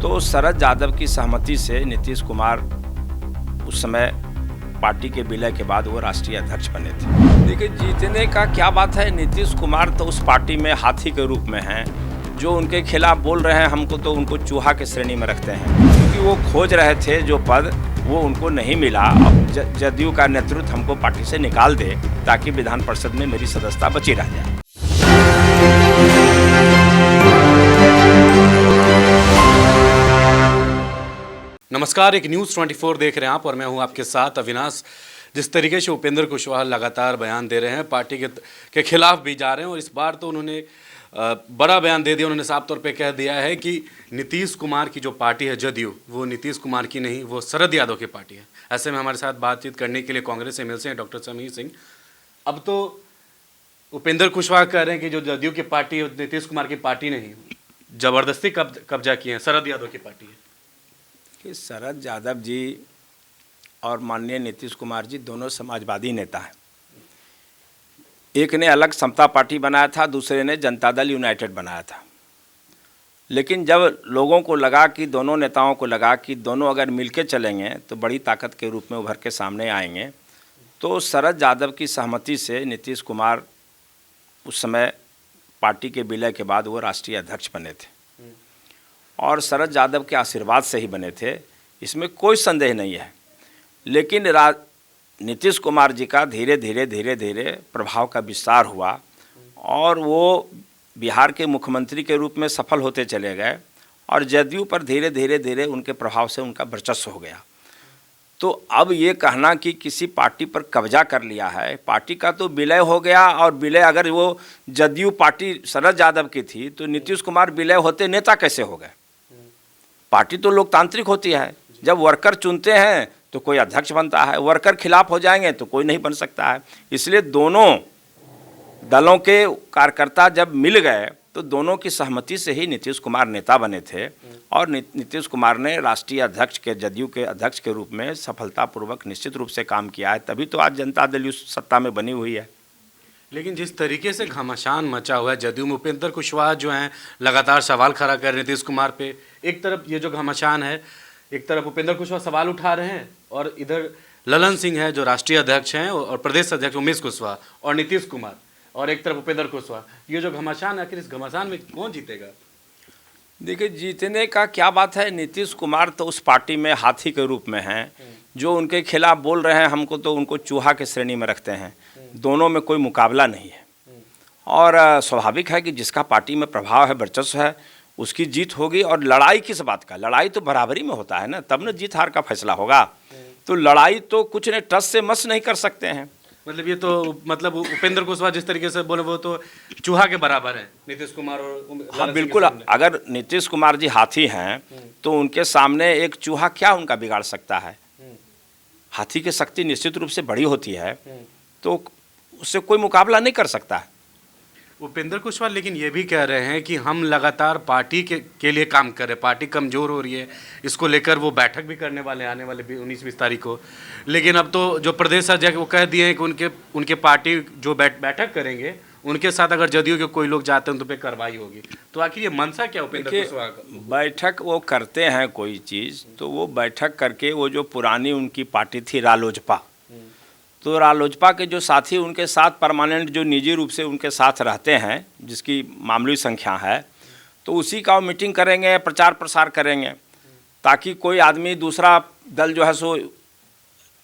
तो शरद यादव की सहमति से नीतीश कुमार उस समय पार्टी के विलय के बाद वो राष्ट्रीय अध्यक्ष बने थे। देखिए, जीतने का क्या बात है, नीतीश कुमार तो उस पार्टी में हाथी के रूप में हैं। जो उनके खिलाफ बोल रहे हैं हमको, तो उनको चूहा के श्रेणी में रखते हैं, क्योंकि वो खोज रहे थे जो पद वो उनको नहीं मिला। अब जदयू का नेतृत्व हमको पार्टी से निकाल दे ताकि विधान परिषद में मेरी सदस्यता बची रह जाए। नमस्कार, एक न्यूज़ 24 देख रहे हैं आप और मैं हूं आपके साथ अविनाश। जिस तरीके से उपेंद्र कुशवाहा लगातार बयान दे रहे हैं, पार्टी के खिलाफ भी जा रहे हैं और इस बार तो उन्होंने बड़ा बयान दे दिया। उन्होंने साफ तौर पे कह दिया है कि नीतीश कुमार की जो पार्टी है जदयू, वो नीतीश कुमार की नहीं, वो शरद यादव की पार्टी है। ऐसे में हमारे साथ बातचीत करने के लिए कांग्रेस से मिलते हैं डॉक्टर समीर सिंह। अब तो उपेंद्र कुशवाहा कह रहे हैं कि जो जदयू की पार्टी है नीतीश कुमार की पार्टी नहीं, ज़बरदस्ती कब्जा किए हैं, शरद यादव की पार्टी है। कि शरद यादव जी और माननीय नीतीश कुमार जी दोनों समाजवादी नेता हैं। एक ने अलग समता पार्टी बनाया था, दूसरे ने जनता दल यूनाइटेड बनाया था। लेकिन जब लोगों को लगा कि दोनों नेताओं को लगा कि दोनों अगर मिलके चलेंगे तो बड़ी ताकत के रूप में उभर के सामने आएंगे, तो शरद यादव की सहमति से नीतीश कुमार उस समय पार्टी के विलय के बाद वो राष्ट्रीय अध्यक्ष बने थे और शरद यादव के आशीर्वाद से ही बने थे, इसमें कोई संदेह नहीं है। लेकिन नीतीश कुमार जी का धीरे धीरे प्रभाव का विस्तार हुआ और वो बिहार के मुख्यमंत्री के रूप में सफल होते चले गए और जदयू पर धीरे धीरे उनके प्रभाव से उनका वर्चस्व हो गया। तो अब ये कहना कि किसी पार्टी पर कब्जा कर लिया है, पार्टी का तो विलय हो गया। और विलय अगर वो जदयू पार्टी शरद यादव की थी तो नीतीश कुमार विलय होते नेता कैसे हो गए? पार्टी तो लोकतांत्रिक होती है, जब वर्कर चुनते हैं तो कोई अध्यक्ष बनता है, वर्कर खिलाफ हो जाएंगे तो कोई नहीं बन सकता है। इसलिए दोनों दलों के कार्यकर्ता जब मिल गए तो दोनों की सहमति से ही नीतीश कुमार नेता बने थे और नीतीश कुमार ने राष्ट्रीय अध्यक्ष के, जदयू के अध्यक्ष के रूप में सफलतापूर्वक निश्चित रूप से काम किया है, तभी तो आज जनता दल सत्ता में बनी हुई है। लेकिन जिस तरीके से घमासान मचा हुआ है जदयू में, उपेंद्र कुशवाहा जो हैं लगातार सवाल खड़ा कर रहे हैं नीतीश कुमार पे। एक तरफ ये जो घमासान है, एक तरफ उपेंद्र कुशवाहा सवाल उठा रहे हैं और इधर ललन सिंह है जो राष्ट्रीय अध्यक्ष हैं और प्रदेश अध्यक्ष उमेश कुशवाहा और नीतीश कुमार, और एक तरफ उपेंद्र कुशवाहा। ये जो घमासान है, आखिर इस घमासान में कौन जीतेगा? देखिए, जीतने का क्या बात है, नीतीश कुमार तो उस पार्टी में हाथी के रूप में हैं। जो उनके खिलाफ बोल रहे हैं हमको, तो उनको चूहा के श्रेणी में रखते हैं। दोनों में कोई मुकाबला नहीं है और स्वाभाविक है कि जिसका पार्टी में प्रभाव है, वर्चस्व है, उसकी जीत होगी। और लड़ाई किस बात का? लड़ाई तो बराबरी में होता है ना, तब न जीत हार का फैसला होगा। तो लड़ाई तो कुछ ने टस से मस नहीं कर सकते हैं। मतलब ये तो मतलब उपेंद्र कुशवाहा जिस तरीके से बोले वो तो चूहा के बराबर है नीतीश कुमार और हाँ बिल्कुल। अगर नीतीश कुमार जी हाथी हैं तो उनके सामने एक चूहा क्या उनका बिगाड़ सकता है? हाथी की शक्ति निश्चित रूप से बड़ी होती है, तो उससे कोई मुकाबला नहीं कर सकता है उपेंद्र कुशवाहा। लेकिन ये भी कह रहे हैं कि हम लगातार पार्टी के लिए काम कर रहे हैं, पार्टी कमज़ोर हो रही है, इसको लेकर वो बैठक भी करने वाले आने वाले 19-20 तारीख को। लेकिन अब तो जो प्रदेश अध्यक्ष वो कह दिए हैं कि उनके पार्टी जो बैठक करेंगे उनके साथ अगर जदयू के कोई लोग जाते हैं तो पे कार्रवाई होगी। तो आखिर ये मनसा क्या उपेंद्र कुशवाहा का? बैठक वो करते हैं कोई चीज़, तो वो बैठक करके वो जो पुरानी उनकी पार्टी थी रालोजपा, तो रालोजपा के जो साथी उनके साथ परमानेंट जो निजी रूप से उनके साथ रहते हैं, जिसकी मामूली संख्या है, तो उसी का वो मीटिंग करेंगे, प्रचार प्रसार करेंगे, ताकि कोई आदमी दूसरा दल जो है सो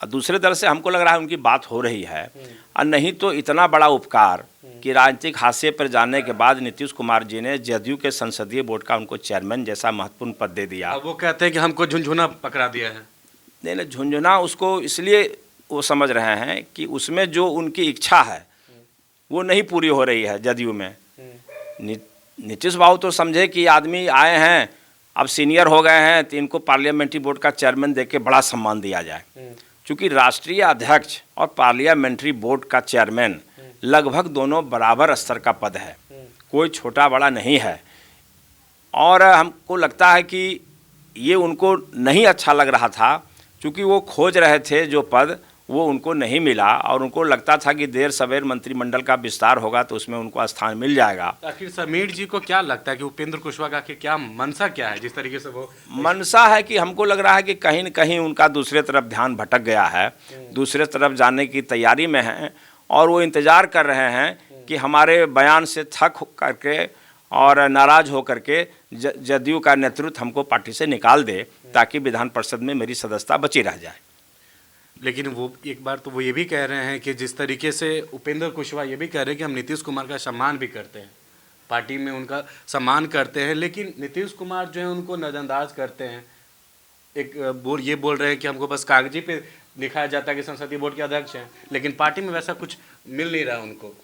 दूसरे दल से, हमको लग रहा है उनकी बात हो रही है। और नहीं तो इतना बड़ा उपकार कि राजनीतिक हाशिए पर जाने के बाद नीतीश कुमार जी ने जदयू के संसदीय बोर्ड का उनको चेयरमैन जैसा महत्वपूर्ण पद दे दिया। वो कहते हैं कि हमको झुंझुना पकड़ा दिया है। नहीं, झुंझुना उसको इसलिए वो समझ रहे हैं कि उसमें जो उनकी इच्छा है वो नहीं पूरी हो रही है जदयू में। नीतीश बाबू तो समझे कि आदमी आए हैं, अब सीनियर हो गए हैं, तो इनको पार्लियामेंट्री बोर्ड का चेयरमैन देके बड़ा सम्मान दिया जाए। क्योंकि राष्ट्रीय अध्यक्ष और पार्लियामेंट्री बोर्ड का चेयरमैन लगभग दोनों बराबर स्तर का पद है, कोई छोटा बड़ा नहीं है। और हमको लगता है कि ये उनको नहीं अच्छा लग रहा था, क्योंकि वो खोज रहे थे जो पद वो उनको नहीं मिला और उनको लगता था कि देर सवेर मंत्रिमंडल का विस्तार होगा तो उसमें उनको स्थान मिल जाएगा। आखिर समीर जी को क्या लगता है कि उपेंद्र कुशवाहा का आखिर क्या मंशा क्या है, जिस तरीके से वो मनसा है कि हमको लग रहा है कि कहीं न कहीं उनका दूसरे तरफ ध्यान भटक गया है, दूसरे तरफ जाने की तैयारी में हैं और वो इंतज़ार कर रहे हैं कि हमारे बयान से थक करके और नाराज़ हो करके जदयू का नेतृत्व हमको पार्टी से निकाल दे ताकि विधान परिषद में मेरी सदस्यता बची रह जाए। लेकिन वो एक बार तो वो ये भी कह रहे हैं कि जिस तरीके से उपेंद्र कुशवाहा ये भी कह रहे हैं कि हम नीतीश कुमार का सम्मान भी करते हैं, पार्टी में उनका सम्मान करते हैं, लेकिन नीतीश कुमार जो है उनको नज़रअंदाज करते हैं। ये बोल रहे हैं कि हमको बस कागजी पे दिखाया जाता है कि संसदीय बोर्ड के अध्यक्ष हैं, लेकिन पार्टी में वैसा कुछ मिल नहीं रहा उनको।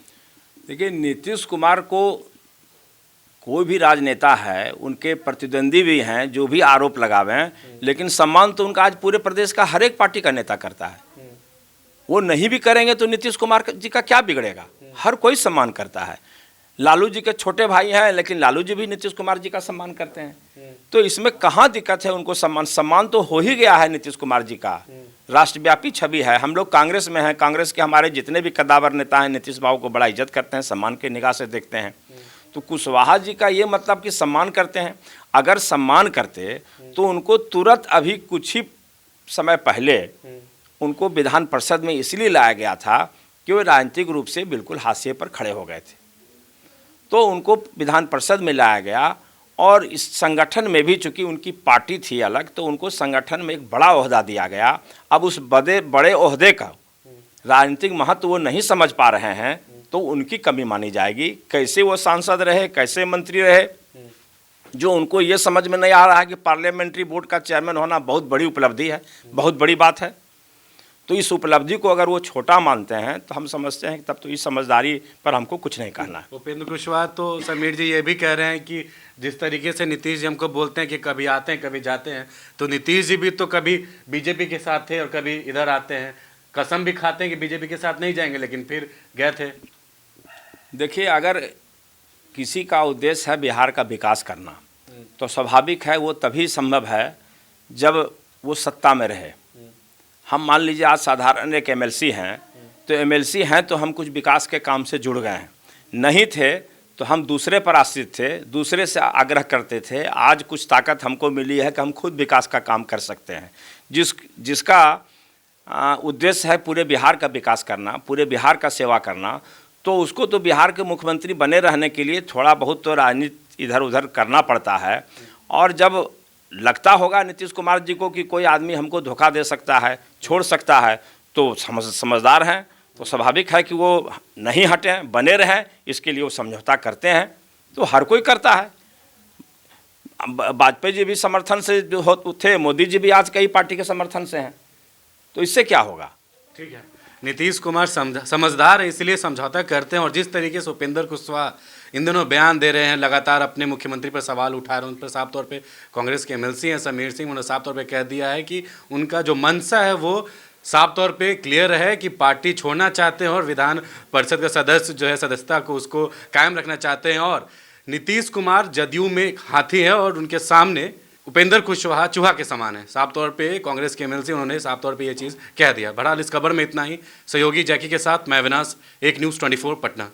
देखिए, नीतीश कुमार को कोई भी राजनेता है, उनके प्रतिद्वंदी भी हैं जो भी आरोप लगावें, लेकिन सम्मान तो उनका आज पूरे प्रदेश का हर एक पार्टी का नेता करता है। वो नहीं भी करेंगे तो नीतीश कुमार जी का क्या बिगड़ेगा, हर कोई सम्मान करता है। लालू जी के छोटे भाई हैं लेकिन लालू जी भी नीतीश कुमार जी का सम्मान करते हैं, तो इसमें कहाँ दिक्कत है उनको सम्मान तो हो ही गया है नीतीश कुमार जी का, राष्ट्रव्यापी छवि है। हम लोग कांग्रेस में हैं, कांग्रेस के हमारे जितने भी कद्दावर नेता हैं नीतीश बाबू को बड़ा इज्जत करते हैं, सम्मान के निगाह से देखते हैं। तो कुशवाहा जी का ये मतलब कि सम्मान करते हैं, अगर सम्मान करते तो उनको तुरंत अभी कुछ ही समय पहले उनको विधान परिषद में इसलिए लाया गया था कि वो राजनीतिक रूप से बिल्कुल हाशिए पर खड़े हो गए थे, तो उनको विधान परिषद में लाया गया और इस संगठन में भी चूंकि उनकी पार्टी थी अलग, तो उनको संगठन में एक बड़ा ओहदा दिया गया। अब उस बड़े ओहदे का राजनीतिक महत्व वो नहीं समझ पा रहे हैं, तो उनकी कमी मानी जाएगी। कैसे वो सांसद रहे, कैसे मंत्री रहे, जो उनको ये समझ में नहीं आ रहा है कि पार्लियामेंट्री बोर्ड का चेयरमैन होना बहुत बड़ी उपलब्धि है, बहुत बड़ी बात है। तो इस उपलब्धि को अगर वो छोटा मानते हैं तो हम समझते हैं कि तब तो इस समझदारी पर हमको कुछ नहीं कहना है। उपेंद्र कुशवाहा तो समीर जी ये भी कह रहे हैं कि जिस तरीके से नीतीश जी हमको बोलते हैं कि कभी आते हैं कभी जाते हैं, तो नीतीश जी भी तो कभी बीजेपी के साथ थे और कभी इधर आते हैं, कसम भी खाते हैं कि बीजेपी के साथ नहीं जाएंगे, लेकिन फिर गए थे। देखिए, अगर किसी का उद्देश्य है बिहार का विकास करना, तो स्वाभाविक है वो तभी संभव है जब वो सत्ता में रहे। हम मान लीजिए आज साधारण एक एमएलसी हैं, तो एमएलसी हैं तो हम कुछ विकास के काम से जुड़ गए हैं, नहीं थे तो हम दूसरे पर आश्रित थे, दूसरे से आग्रह करते थे। आज कुछ ताकत हमको मिली है कि हम खुद विकास का काम कर सकते हैं। जिसका उद्देश्य है पूरे बिहार का विकास करना, पूरे बिहार का सेवा करना, तो उसको तो बिहार के मुख्यमंत्री बने रहने के लिए थोड़ा बहुत तो राजनीति इधर उधर करना पड़ता है। और जब लगता होगा नीतीश कुमार जी को कि कोई आदमी हमको धोखा दे सकता है, छोड़ सकता है, तो समझदार हैं, तो स्वाभाविक है कि वो नहीं हटें, बने रहें, इसके लिए वो समझौता करते हैं। तो हर कोई करता है। वाजपेयी जी भी समर्थन से जो थे, मोदी जी भी आज कई पार्टी के समर्थन से हैं, तो इससे क्या होगा। ठीक है, नीतीश कुमार समझदार है इसलिए समझौता करते हैं। और जिस तरीके से उपेंद्र कुशवाहा इन दिनों बयान दे रहे हैं, लगातार अपने मुख्यमंत्री पर सवाल उठा रहे हैं, उन पर साफ तौर पे कांग्रेस के एमएलसी हैं समीर सिंह, उन्होंने साफ तौर पे कह दिया है कि उनका जो मंशा है वो साफ तौर पे क्लियर है कि पार्टी छोड़ना चाहते हैं और विधान परिषद का सदस्य जो है सदस्यता को उसको कायम रखना चाहते हैं। और नीतीश कुमार जदयू में हाथी है और उनके सामने उपेंद्र कुशवाहा चूहा के समान है। साफ तौर पे कांग्रेस के एमएलसी उन्होंने साफ तौर पे ये चीज़ कह दिया। बहरहाल इस खबर में इतना ही। सहयोगी जैकी के साथ मैं अविनाश, एक न्यूज़ 24 पटना।